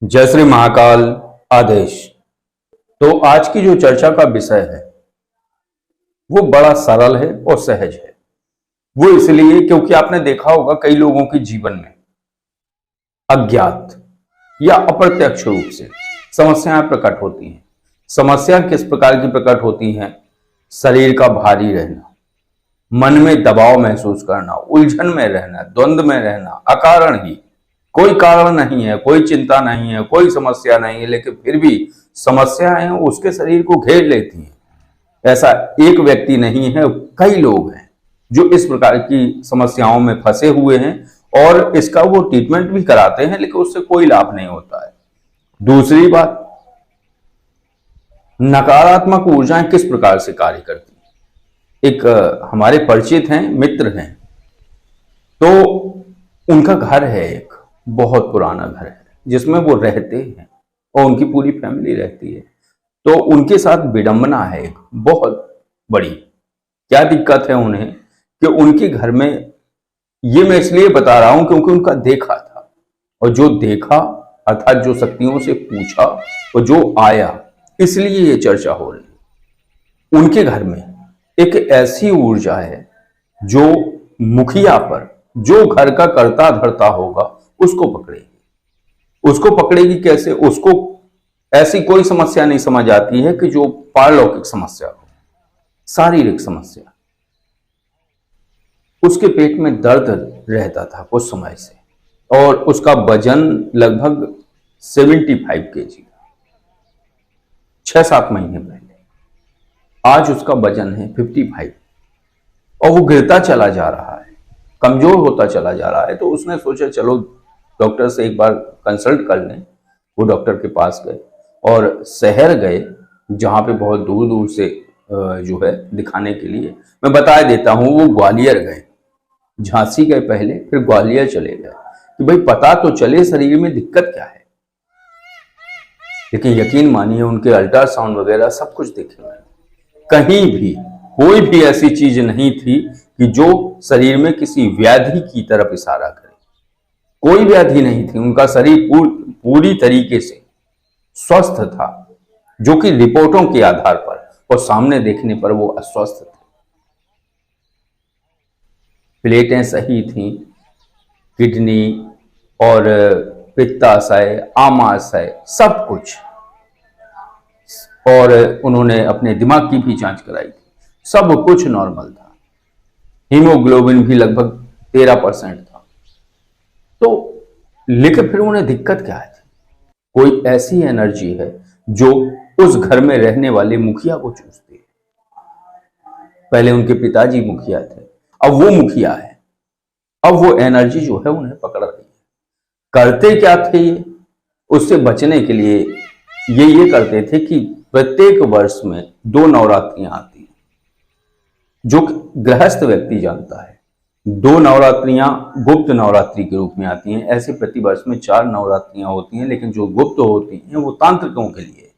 जय श्री महाकाल। आदेश। तो आज की जो चर्चा का विषय है वो बड़ा सरल है और सहज है। वो इसलिए क्योंकि आपने देखा होगा कई लोगों के जीवन में अज्ञात या अप्रत्यक्ष रूप से समस्याएं प्रकट होती हैं। समस्या किस प्रकार की प्रकट होती हैं? शरीर का भारी रहना, मन में दबाव महसूस करना, उलझन में रहना, द्वंद्व में रहना, अकारण ही, कोई कारण नहीं है, कोई चिंता नहीं है, कोई समस्या नहीं है, लेकिन फिर भी समस्याएं उसके शरीर को घेर लेती हैं। ऐसा एक व्यक्ति नहीं है, कई लोग हैं जो इस प्रकार की समस्याओं में फंसे हुए हैं और इसका वो ट्रीटमेंट भी कराते हैं, लेकिन उससे कोई लाभ नहीं होता है। दूसरी बात, नकारात्मक ऊर्जाएं किस प्रकार से कार्य करती हैं। एक हमारे परिचित हैं, मित्र हैं, तो उनका घर है, एक बहुत पुराना घर है जिसमें वो रहते हैं और उनकी पूरी फैमिली रहती है। तो उनके साथ विडंबना है एक बहुत बड़ी। क्या दिक्कत है उन्हें कि उनके घर में, ये मैं इसलिए बता रहा हूं क्योंकि उनका देखा था, और जो देखा अर्थात जो शक्तियों से पूछा और जो आया, इसलिए ये चर्चा हो रही। उनके घर में एक ऐसी ऊर्जा है जो मुखिया पर, जो घर का कर्ता धर्ता होगा, उसको पकड़ेगी। उसको पकड़ेगी कैसे? उसको ऐसी कोई समस्या नहीं समझ आती है कि जो पारलौकिक समस्या हो, शारीरिक समस्या। उसके पेट में दर्द रहता था कुछ समय से और उसका वजन लगभग 75 kg, 6-7 महीने पहले। आज उसका वजन है 55 और वो गिरता चला जा रहा है, कमजोर होता चला जा रहा है। तो उसने सोचा चलो डॉक्टर से एक बार कंसल्ट कर लें। वो डॉक्टर के पास गए और शहर गए, जहाँ पे बहुत दूर दूर से जो है दिखाने के लिए। मैं बता देता हूँ, वो ग्वालियर गए, झांसी गए पहले, फिर ग्वालियर चले गए कि भाई पता तो चले शरीर में दिक्कत क्या है। लेकिन यकीन मानिए उनके अल्ट्रासाउंड वगैरह सब कुछ देखे मैंने, कहीं भी कोई भी ऐसी चीज नहीं थी कि जो शरीर में किसी व्याधि की तरफ इशारा करे। कोई व्याधि नहीं थी, उनका शरीर पूरी तरीके से स्वस्थ था, जो कि रिपोर्टों के आधार पर और सामने देखने पर वो अस्वस्थ थे। प्लेटें सही थी, किडनी और पित्ताशय, आमाशय, सब कुछ। और उन्होंने अपने दिमाग की भी जांच कराई थी, सब कुछ नॉर्मल था। हीमोग्लोबिन भी लगभग 13% था। तो लेकिन फिर उन्हें दिक्कत क्या है? कोई ऐसी एनर्जी है जो उस घर में रहने वाले मुखिया को चूसती है। पहले उनके पिताजी मुखिया थे, अब वो मुखिया है। अब वो एनर्जी जो है उन्हें पकड़ रही है। करते क्या थे ये? उससे बचने के लिए ये करते थे कि प्रत्येक वर्ष में 2 नवरात्रियां आती हैं, जो गृहस्थ व्यक्ति जानता है। 2 नवरात्रियां गुप्त नवरात्रि के रूप में आती हैं। ऐसे प्रतिवर्ष में 4 नवरात्रियां होती हैं, लेकिन जो गुप्त होती हैं वो तांत्रिकों के लिए,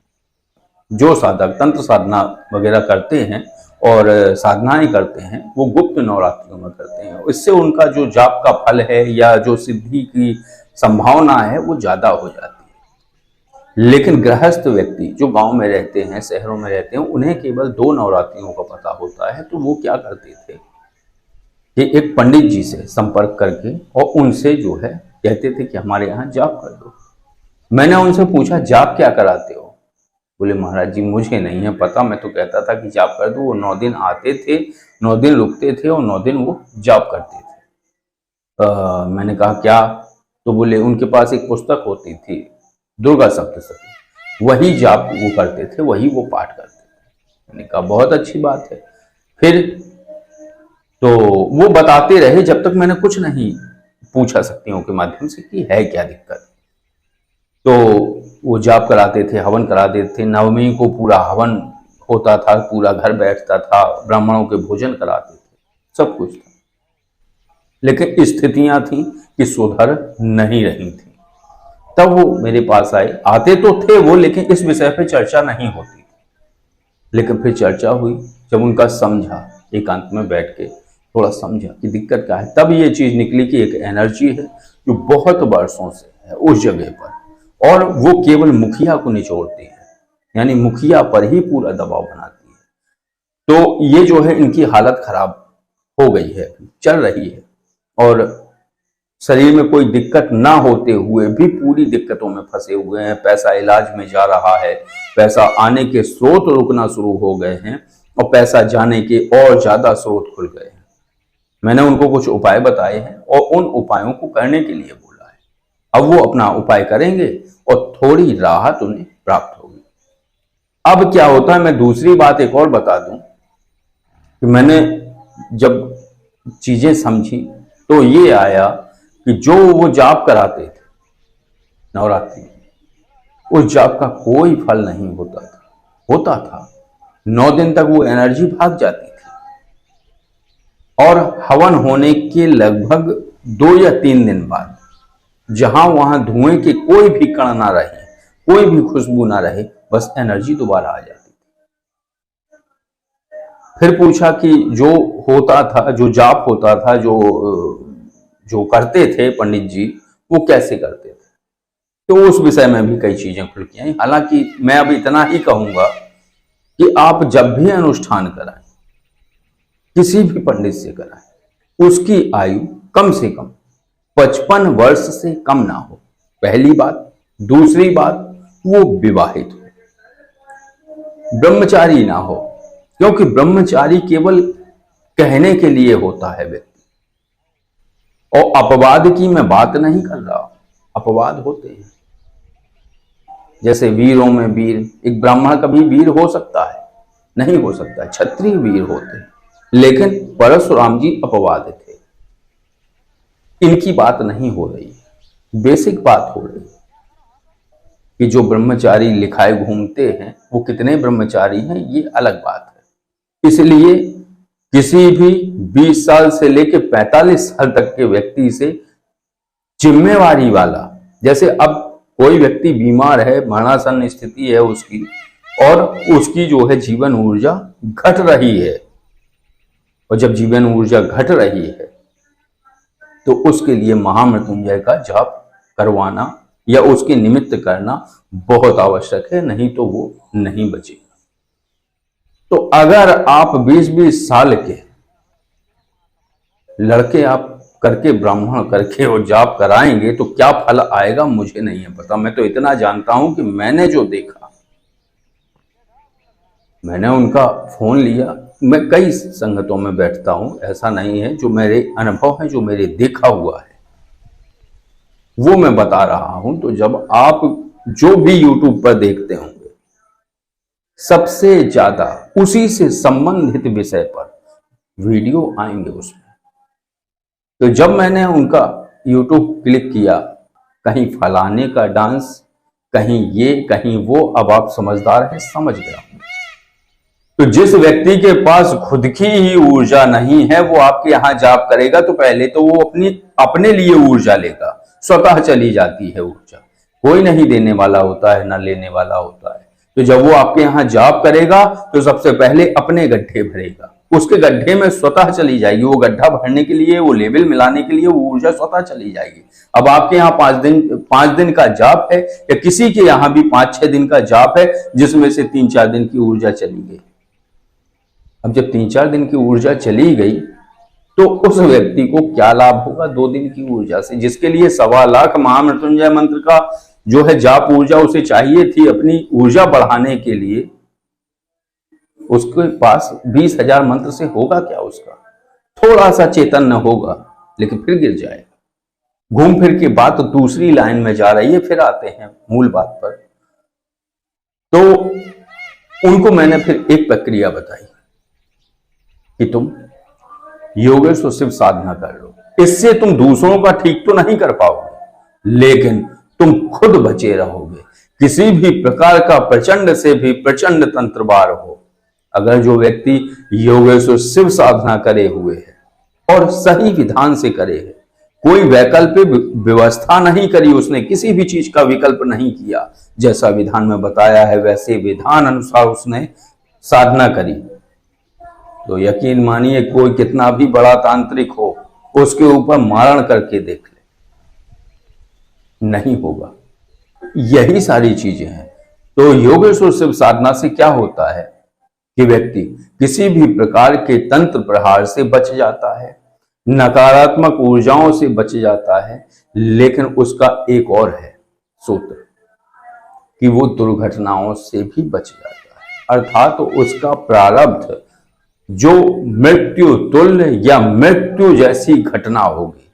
जो साधक तंत्र साधना वगैरह करते हैं और साधनाएं करते हैं, वो गुप्त नवरात्रियों में करते हैं। इससे उनका जो जाप का फल है या जो सिद्धि की संभावना है वो ज्यादा हो जाती है। लेकिन गृहस्थ व्यक्ति जो गांव में रहते हैं, शहरों में रहते हैं, उन्हें केवल 2 नवरात्रियों का पता होता है। तो वो क्या करते थे कि एक पंडित जी से संपर्क करके और उनसे जो है कहते थे कि हमारे यहाँ जाप कर दो। मैंने उनसे पूछा जाप क्या कराते हो? बोले महाराज जी मुझे नहीं है पता, मैं तो कहता था कि जाप कर दो। वो 9 दिन आते थे, 9 दिन रुकते थे और 9 दिन वो जाप करते थे। मैंने कहा क्या? तो बोले उनके पास एक पुस्तक होती थी, दुर्गा सप्तशती, वही जाप वो करते थे, वही वो पाठ करते थे। मैंने कहा बहुत अच्छी बात है। फिर तो वो बताते रहे जब तक मैंने कुछ नहीं पूछा शक्तियों के माध्यम से कि है क्या दिक्कत। तो वो जाप कराते थे, हवन करा देते थे। नवमी को पूरा हवन होता था, पूरा घर बैठता था, ब्राह्मणों के भोजन कराते थे, सब कुछ था। लेकिन स्थितियां थी कि सुधर नहीं रही थी। तब वो मेरे पास आते तो थे वो, लेकिन इस विषय पे चर्चा नहीं होती थी। लेकिन फिर चर्चा हुई, जब उनका समझा, एकांत में बैठ के थोड़ा समझा कि दिक्कत क्या है, तब ये चीज निकली कि एक एनर्जी है जो बहुत वर्षों से है उस जगह पर और वो केवल मुखिया को निचोड़ते हैं, यानी मुखिया पर ही पूरा दबाव बनाती है। तो ये जो है इनकी हालत खराब हो गई है, चल रही है, और शरीर में कोई दिक्कत ना होते हुए भी पूरी दिक्कतों में फंसे हुए हैं। पैसा इलाज में जा रहा है, पैसा आने के स्रोत रुकना शुरू हो गए हैं और पैसा जाने के और ज्यादा स्रोत खुल गए हैं। मैंने उनको कुछ उपाय बताए हैं और उन उपायों को करने के लिए बोला है। अब वो अपना उपाय करेंगे और थोड़ी राहत उन्हें प्राप्त होगी। अब क्या होता है, मैं दूसरी बात एक और बता दूं कि मैंने जब चीजें समझी तो ये आया कि जो वो जाप कराते थे नवरात्रि में, उस जाप का कोई फल नहीं होता था 9 दिन तक वो एनर्जी भाग जाती थी, और हवन होने के लगभग 2 या 3 दिन बाद जहां वहां धुएं के कोई भी कण ना रहे, कोई भी खुशबू ना रहे, बस एनर्जी दोबारा आ जाती थी। फिर पूछा कि जो होता था, जो जाप होता था, जो करते थे पंडित जी, वो कैसे करते थे। तो उस विषय में भी कई चीजें खुल के आई। हालांकि मैं अब इतना ही कहूंगा कि आप जब भी अनुष्ठान कराएं, किसी भी पंडित से कराएं, उसकी आयु कम से कम 55 वर्ष से कम ना हो, पहली बात। दूसरी बात, वो विवाहित हो, ब्रह्मचारी ना हो, क्योंकि ब्रह्मचारी केवल कहने के लिए होता है व्यक्ति। और अपवाद की मैं बात नहीं कर रहा हूं, अपवाद होते हैं, जैसे वीरों में वीर, एक ब्राह्मण कभी वीर हो सकता है? नहीं हो सकता। क्षत्रिय वीर होते हैं, लेकिन परशुराम जी अपवाद थे। इनकी बात नहीं हो रही है, बेसिक बात हो रही है कि जो ब्रह्मचारी लिखाए घूमते हैं वो कितने ब्रह्मचारी हैं, ये अलग बात है। इसलिए किसी भी 20 साल से लेकर 45 साल तक के व्यक्ति से जिम्मेवारी वाला, जैसे अब कोई व्यक्ति बीमार है, मरणासन स्थिति है उसकी, और उसकी जो है जीवन ऊर्जा घट रही है, और जब जीवन ऊर्जा घट रही है तो उसके लिए महामृत्युंजय का जाप करवाना या उसके निमित्त करना बहुत आवश्यक है, नहीं तो वो नहीं बचेगा। तो अगर आप 20-20 साल के लड़के आप करके, ब्राह्मण करके और जाप कराएंगे तो क्या फल आएगा मुझे नहीं है पता। मैं तो इतना जानता हूं कि मैंने जो देखा, मैंने उनका फोन लिया, मैं कई संगतों में बैठता हूं, ऐसा नहीं है, जो मेरे अनुभव है, जो मेरे देखा हुआ है वो मैं बता रहा हूं। तो जब आप जो भी यूट्यूब पर देखते होंगे, सबसे ज्यादा उसी से संबंधित विषय पर वीडियो आएंगे उसमें। तो जब मैंने उनका यूट्यूब क्लिक किया, कहीं फलाने का डांस, कहीं ये कहीं वो, अब आप समझदार हैं, समझ गया। तो जिस व्यक्ति के पास खुद की ही ऊर्जा नहीं है, वो आपके यहां जाप करेगा तो पहले तो वो अपने लिए ऊर्जा लेगा, स्वतः चली जाती है ऊर्जा, कोई नहीं देने वाला होता है, ना लेने वाला होता है। तो जब वो आपके यहां जाप करेगा तो सबसे पहले अपने गड्ढे भरेगा, उसके गड्ढे में स्वतः चली जाएगी, वो गड्ढा भरने के लिए, वो लेवल मिलाने के लिए वो ऊर्जा स्वतः चली जाएगी। अब आपके यहाँ 5 दिन का जाप है, या किसी के यहाँ भी 5-6 दिन का जाप है, जिसमें से 3-4 दिन की ऊर्जा चली गई। अब जब 3-4 दिन की ऊर्जा चली गई तो उस व्यक्ति को क्या लाभ होगा 2 दिन की ऊर्जा से, जिसके लिए 1.25 लाख महामृत्युंजय मंत्र का जो है जाप ऊर्जा उसे चाहिए थी अपनी ऊर्जा बढ़ाने के लिए, उसके पास 20,000 मंत्र से होगा क्या? उसका थोड़ा सा चैतन्य होगा, लेकिन फिर गिर जाएगा। घूम फिर के बात तो दूसरी लाइन में जा रही है, फिर आते हैं मूल बात पर। तो उनको मैंने फिर एक प्रक्रिया बताई कि तुम योगेश्वर शिव साधना कर लो, इससे तुम दूसरों का ठीक तो नहीं कर पाओगे, लेकिन तुम खुद बचे रहोगे। किसी भी प्रकार का प्रचंड से भी प्रचंड तंत्रवार हो, अगर जो व्यक्ति योगेश्वर शिव साधना करे हुए है और सही विधान से करे है, कोई वैकल्पिक व्यवस्था नहीं करी, उसने किसी भी चीज का विकल्प नहीं किया, जैसा विधान में बताया है वैसे विधान अनुसार उसने साधना करी, तो यकीन मानिए कोई कितना भी बड़ा तांत्रिक हो, उसके ऊपर मारण करके देख ले, नहीं होगा। यही सारी चीजें हैं। तो योगेश्वर शिव साधना से क्या होता है कि व्यक्ति किसी भी प्रकार के तंत्र प्रहार से बच जाता है, नकारात्मक ऊर्जाओं से बच जाता है, लेकिन उसका एक और है सूत्र कि वो दुर्घटनाओं से भी बच जाता है। अर्थात तो उसका प्रारब्ध जो मृत्यु तुल्य या मृत्यु जैसी घटना होगी,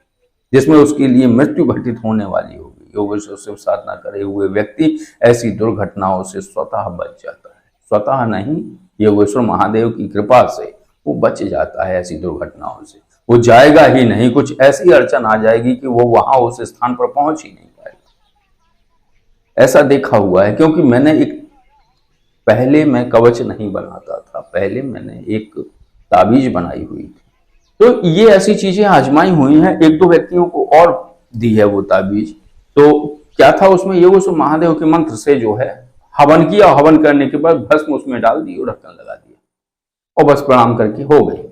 जिसमें उसके लिए मृत्यु घटित होने वाली होगी, योगेश्वर शिव साधना करे हुए व्यक्ति ऐसी दुर्घटनाओं से स्वतः बच जाता है। स्वतः नहीं, योगेश्वर महादेव की कृपा से वो बच जाता है ऐसी दुर्घटनाओं से। वो जाएगा ही नहीं, कुछ ऐसी अड़चन आ जाएगी कि वो वहां उस स्थान पर पहुंच ही नहीं पाएगा। ऐसा देखा हुआ है, क्योंकि पहले मैं कवच नहीं बनाता था, पहले मैंने एक ताबीज बनाई हुई थी। तो ये ऐसी चीजें आजमाई हुई हैं, एक दो व्यक्तियों को और दी है वो ताबीज। तो क्या था उसमें, योगेश्वर महादेव के मंत्र से जो है हवन किया, हवन करने के बाद भस्म उसमें डाल दी और ढक्कन लगा दिया और बस प्रणाम करके हो गई।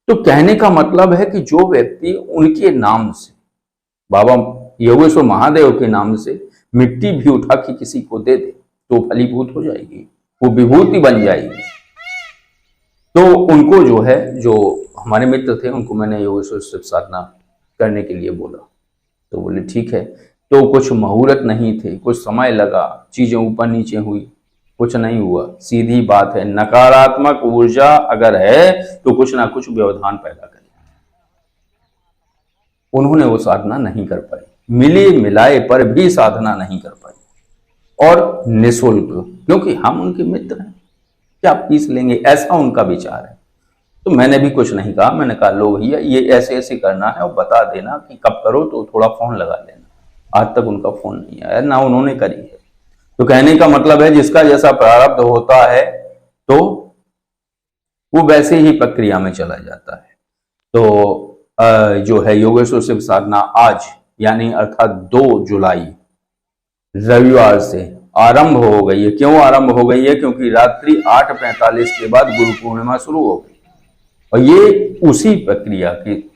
तो कहने का मतलब है कि जो व्यक्ति उनके नाम से, बाबा योगेश्वर महादेव के नाम से मिट्टी भी उठा के किसी को दे दे तो फलीभूत हो जाएगी, वो विभूति बन जाएगी। तो उनको जो है, जो हमारे मित्र थे, उनको मैंने योगेश्वर शिव साधना करने के लिए बोला, तो बोले ठीक है। तो कुछ मुहूर्त नहीं थे, कुछ समय लगा, चीजें ऊपर नीचे हुई, कुछ नहीं हुआ। सीधी बात है, नकारात्मक ऊर्जा अगर है तो कुछ ना कुछ व्यवधान पैदा करे। उन्होंने वो साधना नहीं कर पाई, मिले मिलाए पर भी साधना नहीं कर पाई, और निःशुल्क, क्योंकि हम उनके मित्र हैं, क्या फीस लेंगे, ऐसा उनका विचार है। तो मैंने भी कुछ नहीं कहा, मैंने कहा लो भैया ये ऐसे ऐसे करना है और बता देना कि कब करो, तो थोड़ा फोन लगा लेना। आज तक उनका फोन नहीं आया, ना उन्होंने करी है। तो कहने का मतलब है जिसका जैसा प्रारब्ध होता है तो वो वैसे ही प्रक्रिया में चला जाता है। तो जो है योगेश्वर शिव साधना आज यानी अर्थात 2 जुलाई रविवार से आरंभ हो गई है। क्यों आरंभ हो गई है? क्योंकि रात्रि 8:45 के बाद गुरु पूर्णिमा शुरू हो गई, और ये उसी प्रक्रिया की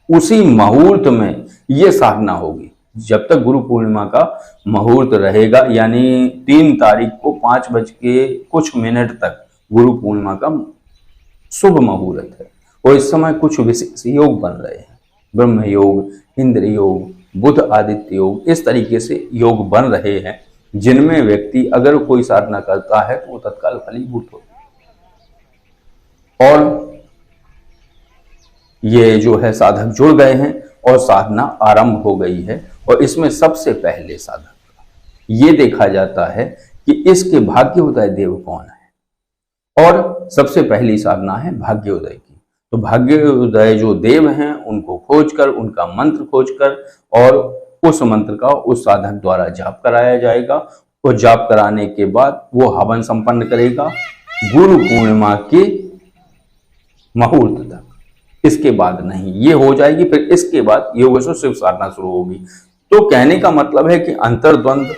उसी मुहूर्त में ये साधना होगी। जब तक गुरु पूर्णिमा का मुहूर्त रहेगा, यानी 3 तारीख को 5:00 तक गुरु पूर्णिमा का शुभ मुहूर्त है, और इस समय कुछ विशेष योग बन रहे हैं, ब्रह्म योग, इंद्र योग, बुध आदित्य योग, इस तरीके से योग बन रहे हैं, जिनमें व्यक्ति अगर कोई साधना करता है तो वो तत्काल फलीभूत होता है। और ये जो है साधक जुड़ गए हैं और साधना आरंभ हो गई है। और इसमें सबसे पहले साधक ये देखा जाता है कि इसके भाग्योदय देव कौन है, और सबसे पहली साधना है भाग्योदय की। तो भाग्योदय जो देव हैं उनको खोजकर, उनका मंत्र खोजकर, और उस मंत्र का उस साधक द्वारा जाप कराया जाएगा, और जाप कराने के बाद वो हवन संपन्न करेगा गुरु पूर्णिमा के मुहूर्त तक। इसके बाद नहीं, ये हो जाएगी, फिर इसके बाद योगेश्वर शिव साधना शुरू होगी। तो कहने का मतलब है कि अंतर्द्वंद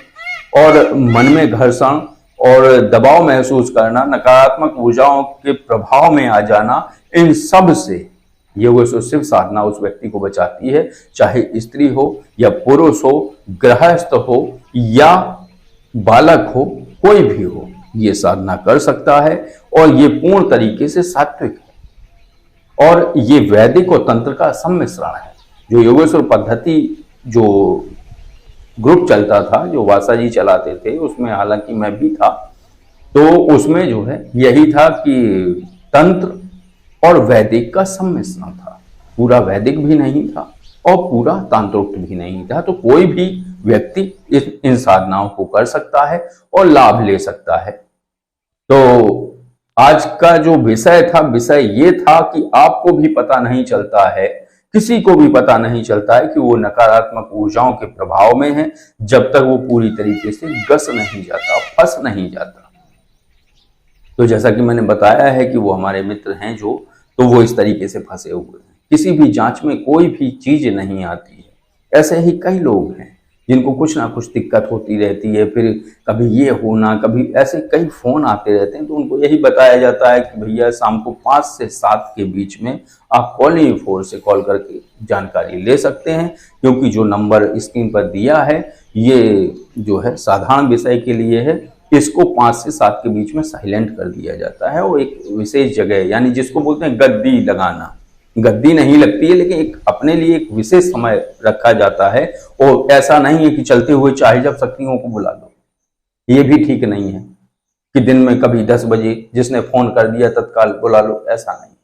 और मन में घर्षण और दबाव महसूस करना, नकारात्मक ऊर्जाओं के प्रभाव में आ जाना, इन सब से योगेश्वर शिव साधना उस व्यक्ति को बचाती है, चाहे स्त्री हो या पुरुष हो, गृहस्थ हो या बालक हो, कोई भी हो, ये साधना कर सकता है। और ये पूर्ण तरीके से सात्विक है, और ये वैदिक और तंत्र का सम्मिश्रण है। जो योगेश्वर पद्धति जो ग्रुप चलता था, जो वासा जी चलाते थे, उसमें हालांकि मैं भी था, तो उसमें जो है यही था कि तंत्र और वैदिक का सम्मिश्रण था। पूरा वैदिक भी नहीं था और पूरा तांत्रोक्त भी नहीं था। तो कोई भी व्यक्ति इन साधनाओं को कर सकता है और लाभ ले सकता है। तो आज का जो विषय था, विषय ये था कि आपको भी पता नहीं चलता है, किसी को भी पता नहीं चलता है कि वो नकारात्मक ऊर्जाओं के प्रभाव में है, जब तक वो पूरी तरीके से गस नहीं जाता, फंस नहीं जाता। तो जैसा कि मैंने बताया है कि वो हमारे मित्र हैं जो, तो वो इस तरीके से फंसे हुए हैं, किसी भी जांच में कोई भी चीज नहीं आती है। ऐसे ही कई लोग हैं जिनको कुछ ना कुछ दिक्कत होती रहती है, फिर कभी ये होना, कभी ऐसे कई फ़ोन आते रहते हैं, तो उनको यही बताया जाता है कि भैया शाम को 5 से 7 के बीच में आप कॉलिंग इंफो से कॉल करके जानकारी ले सकते हैं, क्योंकि जो नंबर स्क्रीन पर दिया है ये जो है साधारण विषय के लिए है। इसको 5 से 7 के बीच में साइलेंट कर दिया जाता है और एक विशेष जगह, यानी जिसको बोलते हैं गद्दी लगाना, गद्दी नहीं लगती है, लेकिन एक अपने लिए एक विशेष समय रखा जाता है। और ऐसा नहीं है कि चलते हुए चाहे जब शक्तियों को बुला लो, ये भी ठीक नहीं है कि दिन में कभी 10 बजे जिसने फोन कर दिया तत्काल बुला लो, ऐसा नहीं है,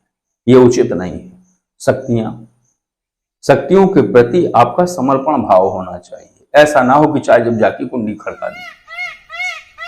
ये उचित नहीं है। शक्तियों के प्रति आपका समर्पण भाव होना चाहिए। ऐसा ना हो कि चाहे जब जाके कुंडी खड़का दी,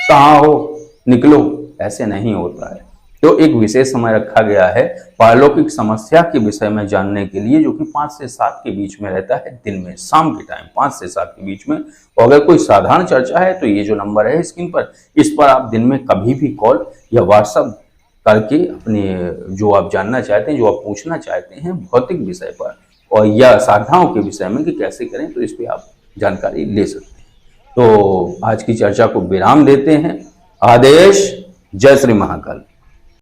कहाँ हो निकलो, ऐसे नहीं होता है। तो एक विशेष समय रखा गया है पारलौकिक समस्या के विषय में जानने के लिए, जो कि 5 से 7 के बीच में रहता है, दिन में शाम के टाइम 5 से 7 के बीच में। और अगर कोई साधारण चर्चा है तो ये जो नंबर है स्क्रीन पर, इस पर आप दिन में कभी भी कॉल या व्हाट्सएप करके अपने जो आप जानना चाहते हैं, जो आप पूछना चाहते हैं भौतिक विषय पर और या साधनाओं के विषय में कि कैसे करें, तो इस पर आप जानकारी ले सकते हैं। तो आज की चर्चा को विराम देते हैं। आदेश। जय श्री महाकाल।